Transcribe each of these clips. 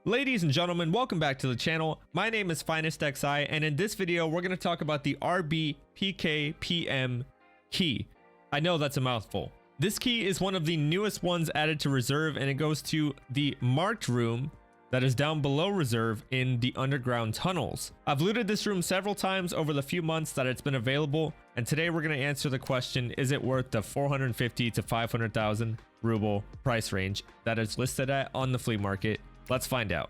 Ladies and gentlemen, welcome back to the channel. My name is FinestXI, and in this video, we're going to talk about the RB-PKPM key. I know that's a mouthful. This key is one of the newest ones added to reserve, and it goes to the marked room that is down below reserve in the underground tunnels. I've looted this room several times over the few months that it's been available, and today we're going to answer the question, is it worth the 450 to 500,000 ruble price range that is listed at on the flea market? Let's find out.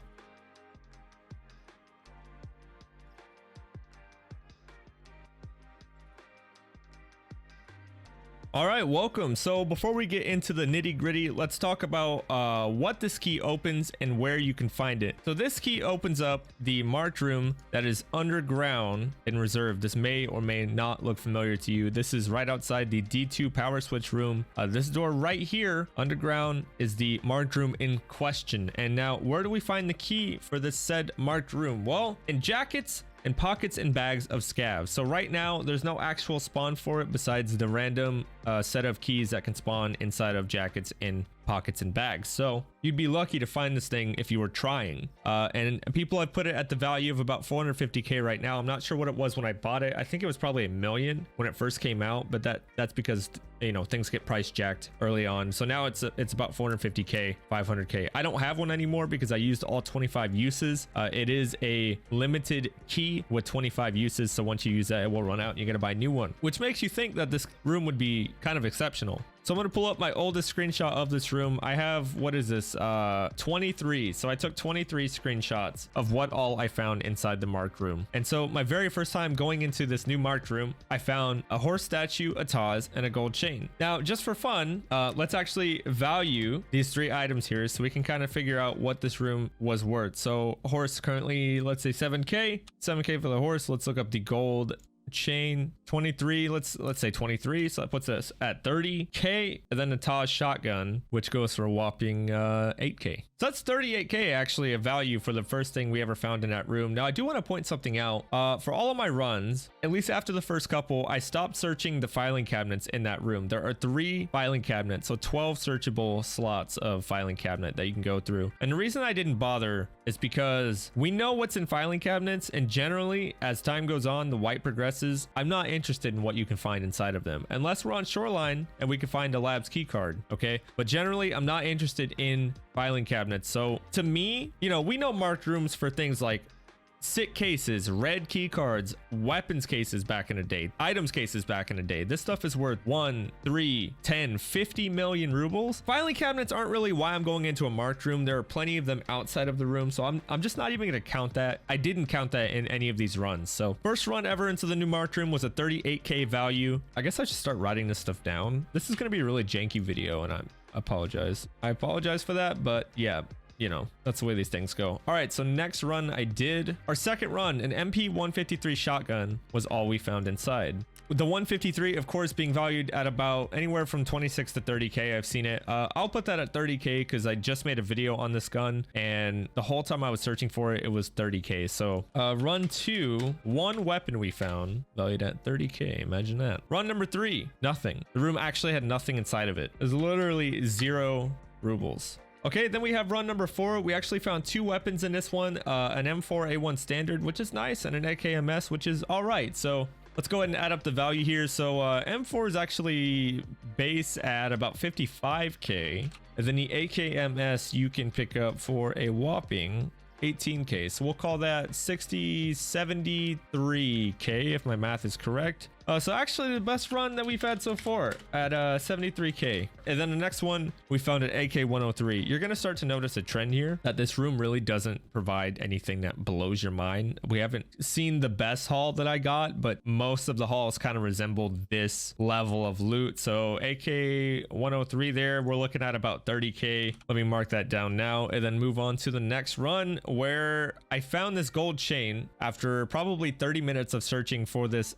All right, welcome. So before we get into the nitty gritty, let's talk about what this key opens and where you can find it. So this key opens up the marked room that is underground in reserve. This may or may not look familiar to you. This is right outside the D2 power switch room. This door right here underground is the marked room in question. And now where do we find the key for this said marked room? Well, in jackets and pockets and bags of scavs. So right now there's no actual spawn for it besides the random set of keys that can spawn inside of jackets and pockets and bags. So you'd be lucky to find this thing if you were trying. And people have put it at the value of about 450k right now. I'm not sure what it was when I bought it. I think it was probably $1 million when it first came out, but that's because, you know, things get price jacked early on. So now it's about 450k, 500k. I don't have one anymore because I used all 25 uses. It is a limited key with 25 uses. So once you use that, it will run out and you're going to buy a new one, which makes you think that this room would be kind of exceptional. So I'm going to pull up my oldest screenshot of this room. I have, what is this? 23. So I took 23 screenshots of what all I found inside the marked room. And so my very first time going into this new marked room, I found a horse statue, a Taz, and a gold chain. Now, just for fun, let's actually value these three items here so we can kind of figure out what this room was worth. So horse currently, let's say 7k for the horse. Let's look up the gold chain. 23, let's say 23, so that puts us at 30k. And then the Taj shotgun, which goes for a whopping 8k. So that's 38k actually a value for the first thing we ever found in that room. Now I do want to point something out. For all of my runs, at least after the first couple, I stopped searching the filing cabinets in that room. There are 3 filing cabinets, so 12 searchable slots of filing cabinet that you can go through. And the reason I didn't bother is because we know what's in filing cabinets, and generally as time goes on, the white progresses. I'm not interested in what you can find inside of them unless we're on Shoreline and we can find a lab's key card. Okay, but generally I'm not interested in filing cabinets. So to me, you know, we know marked rooms for things like SICK cases, red key cards, weapons cases back in the day, items cases back in the day. This stuff is worth 1, 3, 10, 50 million rubles. Filing cabinets aren't really why I'm going into a marked room. There are plenty of them outside of the room, so I'm just not even going to count that. I didn't count that in any of these runs. So first run ever into the new marked room was a 38k value. I guess I should start writing this stuff down. This is going to be a really janky video, and I apologize for that, but yeah, you know, that's the way these things go. All right, so next run I did, our second run, an MP153 shotgun was all we found inside. With the 153, of course, being valued at about anywhere from 26 to 30k. I've seen it. I'll put that at 30k because I just made a video on this gun, and the whole time I was searching for it, it was 30k. So run 2, one weapon we found valued at 30k. Imagine that. Run number 3, nothing. The room actually had nothing inside of it. It was literally 0 rubles. Okay, then we have run number 4. We actually found 2 weapons in this one, an M4A1 standard, which is nice, and an AKMS, which is all right. So let's go ahead and add up the value here. So M4 is actually base at about 55k, and then the AKMS you can pick up for a whopping 18k. So we'll call that 73k if my math is correct. So actually the best run that we've had so far at 73k. And then the next one, we found an AK-103. You're going to start to notice a trend here that this room really doesn't provide anything that blows your mind. We haven't seen the best haul that I got, but most of the hauls kind of resembled this level of loot. So AK-103 there, we're looking at about 30k. Let me mark that down now and then move on to the next run where I found this gold chain after probably 30 minutes of searching for this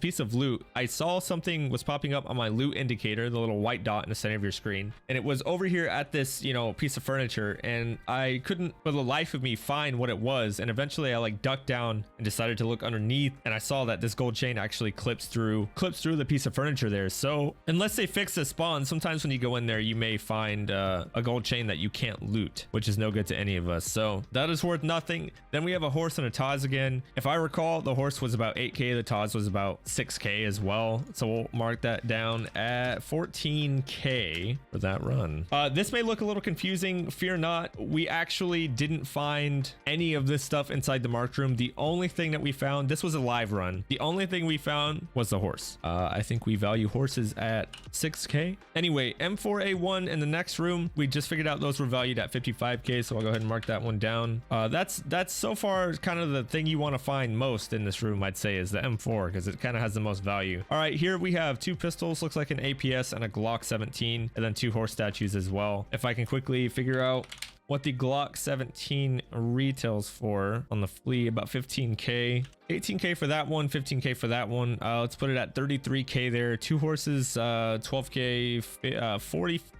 piece piece of loot. I saw something was popping up on my loot indicator, the little white dot in the center of your screen, and it was over here at this, you know, piece of furniture, and I couldn't for the life of me find what it was. And eventually I like ducked down and decided to look underneath, and I saw that this gold chain actually clips through the piece of furniture there. So unless they fix the spawn, sometimes when you go in there you may find a gold chain that you can't loot, which is no good to any of us. So that is worth nothing. Then we have a horse and a Taz again. If I recall, the horse was about 8k, the Taz was about 6k as well, so we'll mark that down at 14k for that run. This may look a little confusing. Fear not, we actually didn't find any of this stuff inside the marked room. The only thing that we found, this was a live run, the only thing we found was the horse. I think we value horses at 6k. Anyway, M4A1 in the next room, we just figured out those were valued at 55k, so I'll go ahead and mark that one down. That's so far kind of the thing you want to find most in this room, I'd say, is the M4, because it kind of has the most value. All right, here we have 2 pistols, looks like an APS and a Glock 17, and then 2 horse statues as well. If I can quickly figure out what the Glock 17 retails for on the flea, about 15k. 18k for that one, 15k for that one. Let's put it at 33k there. 2 horses, 12k,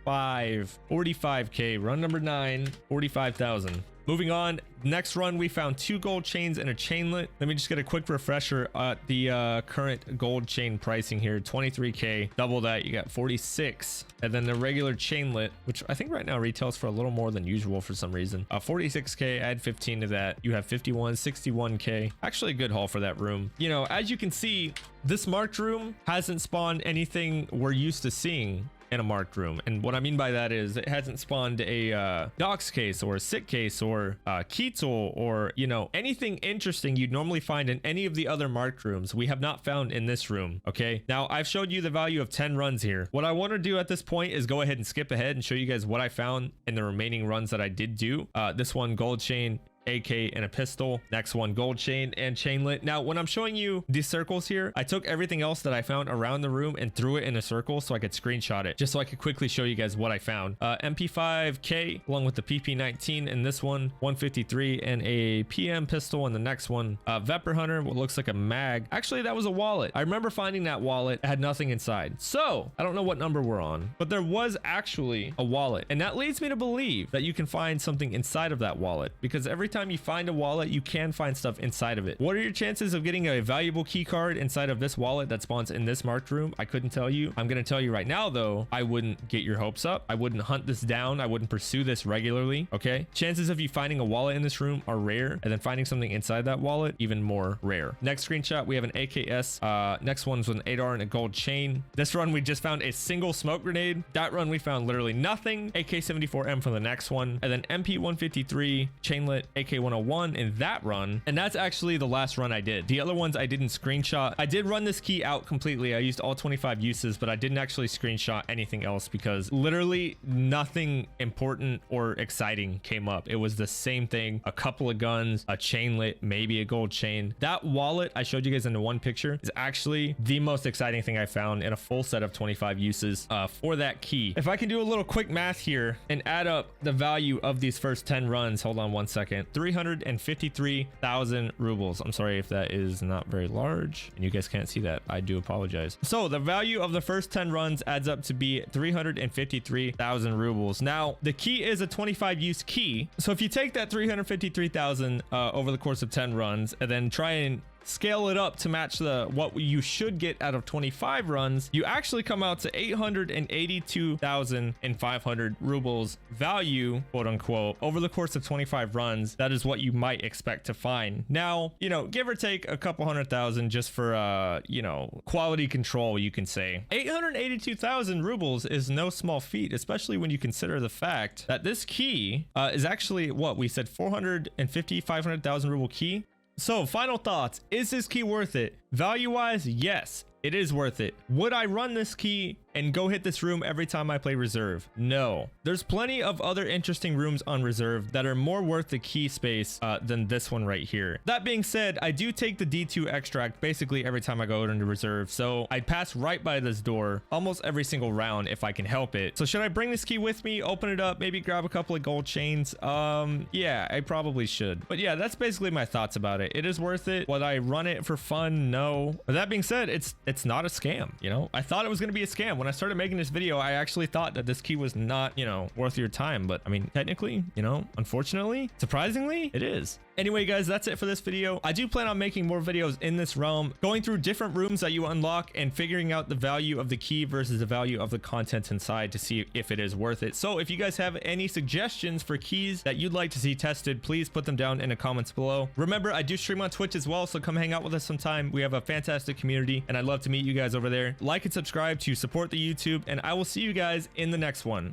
45k. Run number 9, 45,000. Moving on, next run we found 2 gold chains and a chainlet. Let me just get a quick refresher at the current gold chain pricing here. 23k, double that, you got 46. And then the regular chainlet, which I think right now retails for a little more than usual for some reason. 46k, add 15 to that, you have 51, 61k. Actually a good haul for that room. You know, as you can see, this marked room hasn't spawned anything we're used to seeing in a marked room. And what I mean by that is it hasn't spawned a docs case or a sit case or key tool or, you know, anything interesting you'd normally find in any of the other marked rooms. We have not found in this room. Okay, now I've showed you the value of 10 runs here. What I want to do at this point is go ahead and skip ahead and show you guys what I found in the remaining runs that I did do. This one, gold chain, AK and a pistol. Next one, gold chain and chainlet. Now when I'm showing you these circles here, I took everything else that I found around the room and threw it in a circle so I could screenshot it, just so I could quickly show you guys what I found. MP5K along with the PP19 in this one, 153, and a PM pistol in the next one. Vepr Hunter, what looks like a mag. Actually, that was a wallet. I remember finding that wallet. It had nothing inside, so I don't know what number we're on, but there was actually a wallet, and that leads me to believe that you can find something inside of that wallet, because every time you find a wallet, you can find stuff inside of it. What are your chances of getting a valuable key card inside of this wallet that spawns in this marked room? I couldn't tell you. I'm going to tell you right now though, I wouldn't get your hopes up. I wouldn't hunt this down. I wouldn't pursue this regularly. Okay, chances of you finding a wallet in this room are rare, and then finding something inside that wallet even more rare. Next screenshot, we have an AKS. Next one's with an 8R and a gold chain. This run we just found a single smoke grenade. That run we found literally nothing. AK-74M for the next one, and then MP-153, chainlet, AK-101 in that run, and that's actually the last run I did. The other ones I didn't screenshot. I did run this key out completely. I used all 25 uses, but I didn't actually screenshot anything else because literally nothing important or exciting came up. It was the same thing, a couple of guns, a chainlet, maybe a gold chain. That wallet I showed you guys in the one picture is actually the most exciting thing I found in a full set of 25 uses for that key. If I can do a little quick math here and add up the value of these first 10 runs, hold on one second. 353,000 rubles. I'm sorry if that is not very large and you guys can't see that. I do apologize. So the value of the first 10 runs adds up to be 353,000 rubles. Now the key is a 25 use key. So if you take that 353,000 over the course of 10 runs and then try and scale it up to match what you should get out of 25 runs, you actually come out to 882,500 rubles value, quote unquote, over the course of 25 runs. That is what you might expect to find. Now, you know, give or take a couple 100,000 just for you know, quality control, you can say. 882,000 rubles is no small feat, especially when you consider the fact that this key is actually what we said, 500,000 ruble key. So final thoughts, is this key worth it? Value wise, yes, it is worth it. Would I run this key and go hit this room every time I play reserve. No, there's plenty of other interesting rooms on reserve that are more worth the key space than this one right here. That being said, I do take the D2 extract basically every time I go into reserve, so I pass right by this door almost every single round if I can help it. So should I bring this key with me, open it up, maybe grab a couple of gold chains? Yeah, I probably should. But yeah, that's basically my thoughts about it. It is worth it. Would I run it for fun? No. But that being said, it's not a scam, you know? I thought it was going to be a scam. When I started making this video, I actually thought that this key was not, you know, worth your time. But I mean, technically, you know, unfortunately, surprisingly, it is. Anyway, guys, that's it for this video. I do plan on making more videos in this realm, going through different rooms that you unlock and figuring out the value of the key versus the value of the contents inside to see if it is worth it. So if you guys have any suggestions for keys that you'd like to see tested, please put them down in the comments below. Remember, I do stream on Twitch as well, so come hang out with us sometime. We have a fantastic community and I'd love to meet you guys over there. Like and subscribe to support the YouTube, and I will see you guys in the next one.